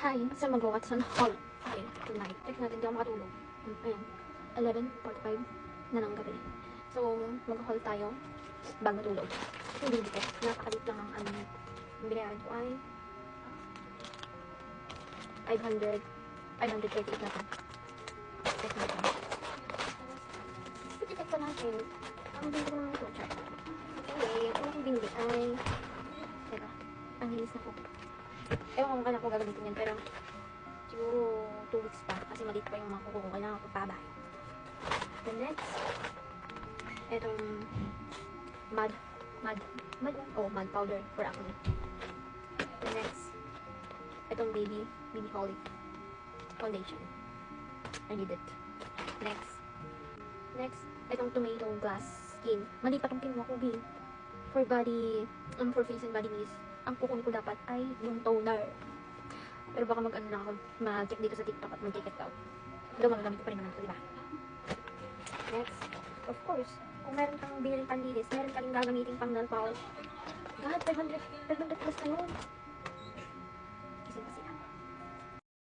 Hi, sa mag-Watson Hall tayo tonight. Check natin, di ako makatulog. Ayan, 11:45 na ng gabi. So, mag-haul tayo bago matulog. Yung baby ko, nakakalit lang ng ano. Yung binayaran ko ay 538 na to. Check natin. Check pa natin. Ang binili ko naman ito, check. Okay, ang akong binili ay teka, ang hilis na ko. Ewan ko kailan ko gagamitin yan, pero siguro 2 weeks pa kasi maliit pa yung mga kuko ko, kailangan ko pabay. The next, etong mud powder for acne. The next, etong baby Holly foundation. I need it. Next, etong tomato glass skin. Mali pa tong kinuha ko, B. For body, for face and body mist. Ang kukunin ko dapat ay yung toner. Pero baka mag-ano na ako, mag-check dito sa TikTok at mag-check it out. Though magagamit ko pa rin naman ito, diba? Next, of course, kung meron kang bilhin panlinis, meron ka rin gagamitin pang nail polish. God, 500 plus na yun.